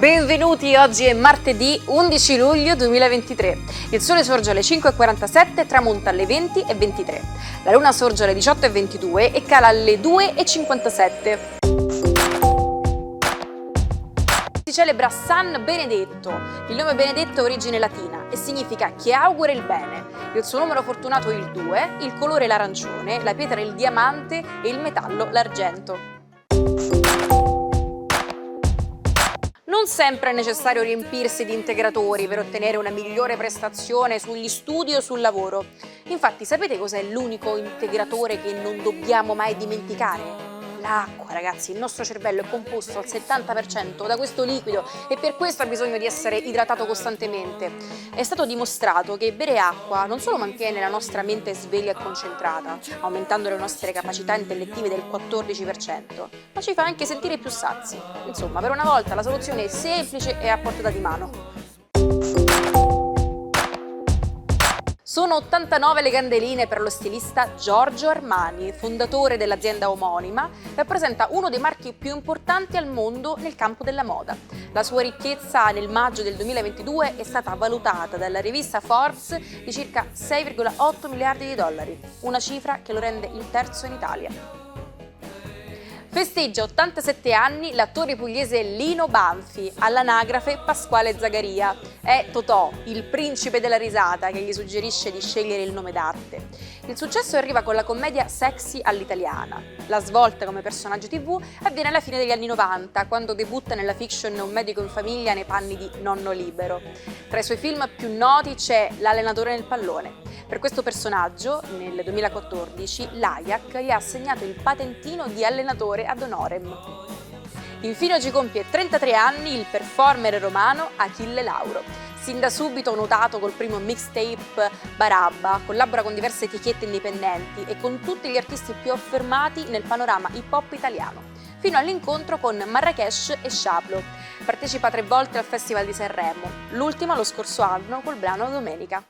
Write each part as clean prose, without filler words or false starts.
Benvenuti, oggi è martedì 11 luglio 2023. Il sole sorge alle 5:47, tramonta alle 20:23. La luna sorge alle 18:22 e cala alle 2:57. Si celebra San Benedetto. Il nome Benedetto è origine latina e significa chi augura il bene. Il suo numero fortunato è il 2, il colore è l'arancione, la pietra è il diamante e il metallo l'argento. Non sempre è necessario riempirsi di integratori per ottenere una migliore prestazione sugli studi o sul lavoro. Infatti, sapete cos'è l'unico integratore che non dobbiamo mai dimenticare? L'acqua, ragazzi. Il nostro cervello è composto al 70% da questo liquido e per questo ha bisogno di essere idratato costantemente. È stato dimostrato che bere acqua non solo mantiene la nostra mente sveglia e concentrata, aumentando le nostre capacità intellettive del 14%, ma ci fa anche sentire più sazi. Insomma, per una volta la soluzione è semplice e a portata di mano. Sono 89 le candeline per lo stilista Giorgio Armani, fondatore dell'azienda omonima, rappresenta uno dei marchi più importanti al mondo nel campo della moda. La sua ricchezza nel maggio del 2022 è stata valutata dalla rivista Forbes di circa 6,8 miliardi di dollari, una cifra che lo rende il terzo in Italia. Festeggia 87 anni l'attore pugliese Lino Banfi, all'anagrafe Pasquale Zagaria. È Totò, il principe della risata, che gli suggerisce di scegliere il nome d'arte. Il successo arriva con la commedia Sexy all'italiana. La svolta come personaggio TV avviene alla fine degli anni 90, quando debutta nella fiction Un medico in famiglia nei panni di Nonno Libero. Tra i suoi film più noti c'è L'allenatore nel pallone. Per questo personaggio, nel 2014, l'Ajax gli ha assegnato il patentino di allenatore ad honorem. Infine oggi compie 33 anni il performer romano Achille Lauro. Sin da subito notato col primo mixtape Barabba, collabora con diverse etichette indipendenti e con tutti gli artisti più affermati nel panorama hip hop italiano, fino all'incontro con Marrakesh e Sciablo. Partecipa 3 volte al Festival di Sanremo, l'ultima lo scorso anno col brano Domenica.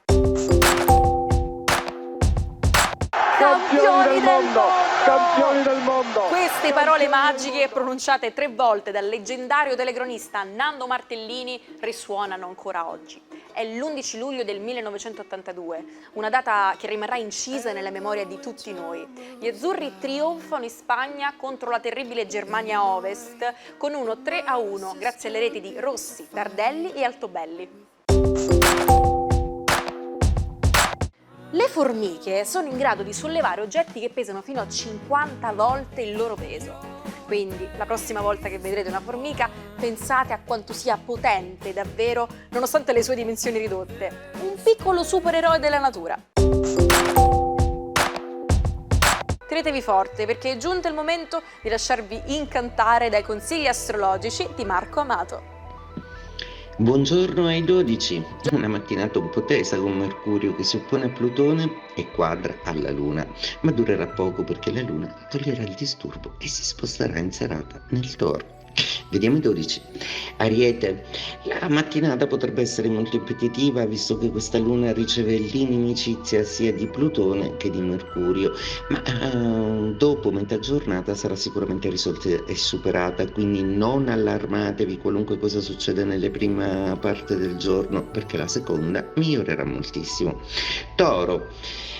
Campioni del mondo! Campioni del mondo! Queste parole magiche, pronunciate 3 volte dal leggendario telecronista Nando Martellini, risuonano ancora oggi. È l'11 luglio del 1982, una data che rimarrà incisa nella memoria di tutti noi. Gli azzurri trionfano in Spagna contro la terribile Germania Ovest con uno 3-1 grazie alle reti di Rossi, Tardelli e Altobelli. Le formiche sono in grado di sollevare oggetti che pesano fino a 50 volte il loro peso. Quindi, la prossima volta che vedrete una formica, pensate a quanto sia potente davvero, nonostante le sue dimensioni ridotte. Un piccolo supereroe della natura. Tenetevi forte perché è giunto il momento di lasciarvi incantare dai consigli astrologici di Marco Amato. Buongiorno ai 12, una mattinata un po' tesa con Mercurio che si oppone a Plutone e quadra alla Luna, ma durerà poco perché la Luna toglierà il disturbo e si sposterà in serata nel Toro. Vediamo i 12. Ariete, la mattinata potrebbe essere molto impetitiva visto che questa luna riceve l'inimicizia sia di Plutone che di Mercurio, ma dopo metà giornata sarà sicuramente risolta e superata, quindi non allarmatevi qualunque cosa succede nelle prime parte del giorno perché la seconda migliorerà moltissimo. Toro,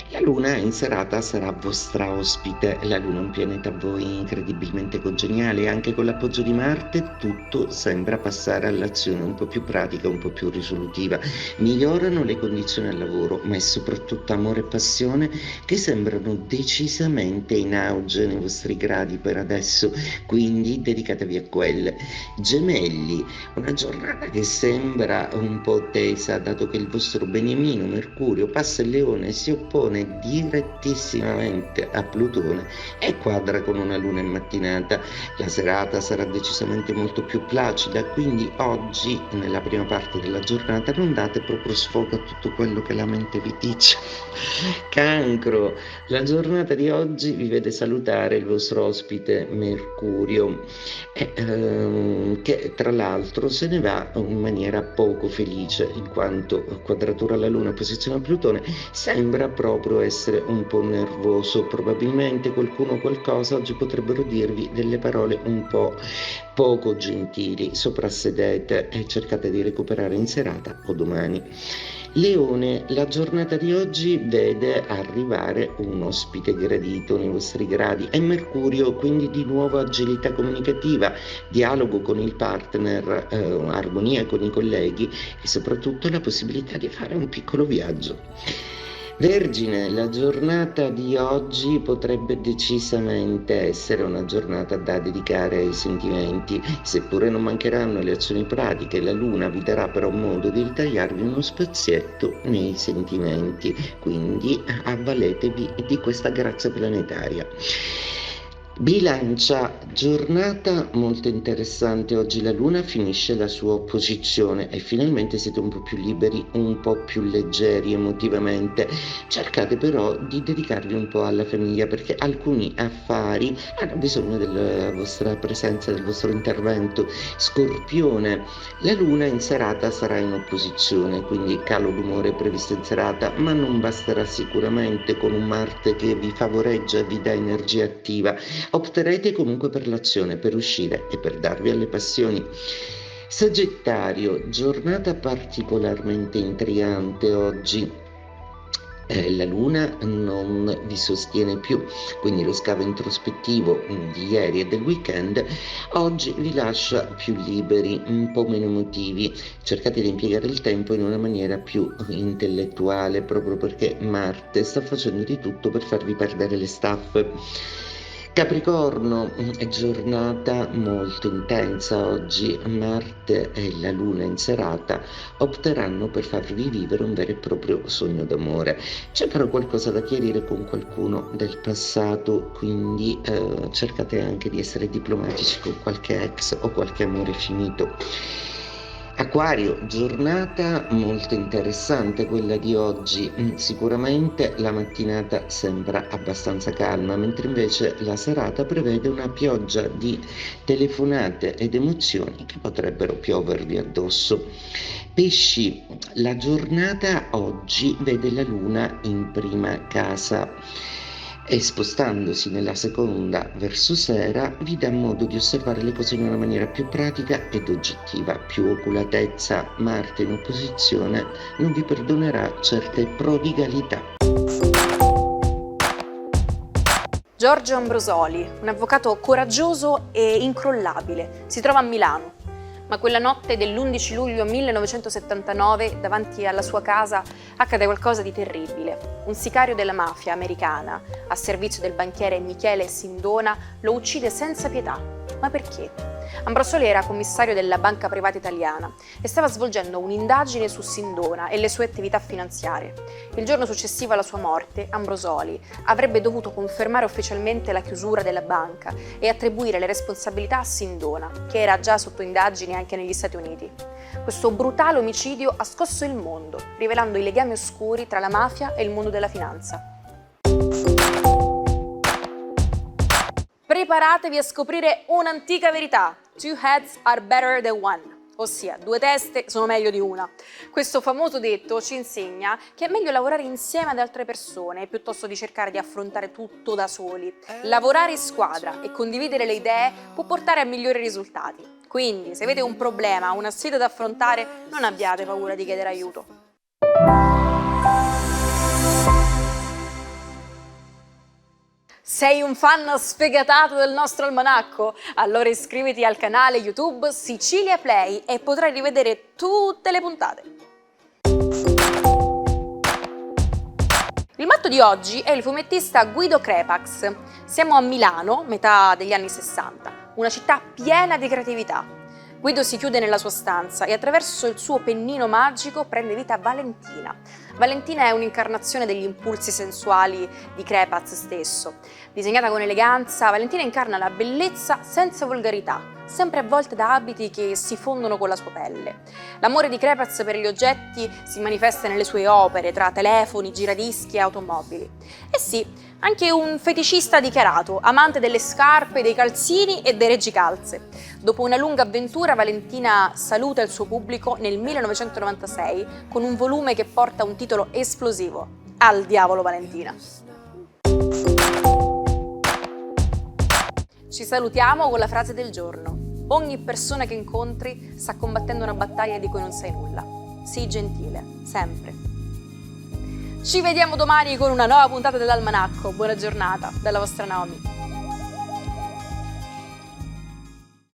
la Luna in serata sarà vostra ospite, la Luna è un pianeta a voi incredibilmente congeniale e anche con l'appoggio di Marte tutto sembra passare all'azione un po' più pratica, un po' più risolutiva. Migliorano le condizioni al lavoro, ma è soprattutto amore e passione che sembrano decisamente in auge nei vostri gradi per adesso, quindi dedicatevi a quelle. Gemelli, una giornata che sembra un po' tesa dato che il vostro beniamino Mercurio passa il Leone e si oppone direttissimamente a Plutone e quadra con una luna in mattinata. La serata sarà decisamente molto più placida, quindi oggi nella prima parte della giornata non date proprio sfogo a tutto quello che la mente vi dice. Cancro, la giornata di oggi vi vede salutare il vostro ospite Mercurio che tra l'altro se ne va in maniera poco felice, in quanto quadratura alla Luna, posizione a Plutone, sembra proprio essere un po' nervoso. Probabilmente qualcuno o qualcosa oggi potrebbero dirvi delle parole un po' poco gentili. Soprassedete e cercate di recuperare in serata o domani. Leone, la giornata di oggi vede arrivare un ospite gradito nei vostri gradi. È Mercurio, quindi di nuovo agilità comunicativa, dialogo con il partner, armonia con i colleghi e soprattutto la possibilità di fare un piccolo viaggio. Vergine, la giornata di oggi potrebbe decisamente essere una giornata da dedicare ai sentimenti, seppure non mancheranno le azioni pratiche, la Luna vi darà però modo di ritagliarvi uno spazietto nei sentimenti, quindi avvaletevi di questa grazia planetaria. Bilancia, giornata molto interessante. Oggi la Luna finisce la sua opposizione e finalmente siete un po' più liberi, un po' più leggeri emotivamente. Cercate però di dedicarvi un po' alla famiglia, perché alcuni affari hanno bisogno della vostra presenza, del vostro intervento. Scorpione, la Luna in serata sarà in opposizione, quindi calo d'umore previsto in serata, ma non basterà sicuramente con un Marte che vi favoreggia e vi dà energia attiva. Opterete comunque per l'azione, per uscire e per darvi alle passioni. Sagittario, giornata particolarmente intrigante oggi. La Luna non vi sostiene più, quindi lo scavo introspettivo di ieri e del weekend oggi vi lascia più liberi, un po' meno emotivi. Cercate di impiegare il tempo in una maniera più intellettuale, proprio perché Marte sta facendo di tutto per farvi perdere le staffe. Capricorno, è giornata molto intensa oggi. Marte e la Luna in serata opteranno per farvi vivere un vero e proprio sogno d'amore. C'è però qualcosa da chiarire con qualcuno del passato, quindi cercate anche di essere diplomatici con qualche ex o qualche amore finito. Acquario, giornata molto interessante quella di oggi. Sicuramente la mattinata sembra abbastanza calma, mentre invece la serata prevede una pioggia di telefonate ed emozioni che potrebbero piovervi addosso. Pesci, la giornata oggi vede la Luna in prima casa e spostandosi nella seconda verso sera vi dà modo di osservare le cose in una maniera più pratica ed oggettiva. Più oculatezza. Marte in opposizione non vi perdonerà certe prodigalità. Giorgio Ambrosoli, un avvocato coraggioso e incrollabile, si trova a Milano. Ma quella notte dell'11 luglio 1979, davanti alla sua casa, accade qualcosa di terribile. Un sicario della mafia americana, a servizio del banchiere Michele Sindona, lo uccide senza pietà. Ma perché? Ambrosoli era commissario della banca privata italiana e stava svolgendo un'indagine su Sindona e le sue attività finanziarie. Il giorno successivo alla sua morte, Ambrosoli avrebbe dovuto confermare ufficialmente la chiusura della banca e attribuire le responsabilità a Sindona, che era già sotto indagine anche negli Stati Uniti. Questo brutale omicidio ha scosso il mondo, rivelando i legami oscuri tra la mafia e il mondo della finanza. Preparatevi a scoprire un'antica verità. Two heads are better than one. Ossia, due teste sono meglio di una. Questo famoso detto ci insegna che è meglio lavorare insieme ad altre persone piuttosto di cercare di affrontare tutto da soli. Lavorare in squadra e condividere le idee può portare a migliori risultati. Quindi, se avete un problema, una sfida da affrontare, non abbiate paura di chiedere aiuto. Sei un fan sfegatato del nostro almanacco? Allora iscriviti al canale YouTube Sicilia Play e potrai rivedere tutte le puntate. Il matto di oggi è il fumettista Guido Crepax. Siamo a Milano, metà degli anni 60, una città piena di creatività. Guido si chiude nella sua stanza e attraverso il suo pennino magico prende vita Valentina. Valentina è un'incarnazione degli impulsi sensuali di Crepax stesso. Disegnata con eleganza, Valentina incarna la bellezza senza volgarità, sempre avvolte da abiti che si fondono con la sua pelle. L'amore di Crepaz per gli oggetti si manifesta nelle sue opere, tra telefoni, giradischi e automobili. E sì, anche un feticista dichiarato, amante delle scarpe, dei calzini e dei reggicalze. Dopo una lunga avventura, Valentina saluta il suo pubblico nel 1996 con un volume che porta un titolo esplosivo: Al diavolo Valentina. Ci salutiamo con la frase del giorno: ogni persona che incontri sta combattendo una battaglia di cui non sai nulla. Sii gentile, sempre. Ci vediamo domani con una nuova puntata dell'Almanacco. Buona giornata dalla vostra Naomi.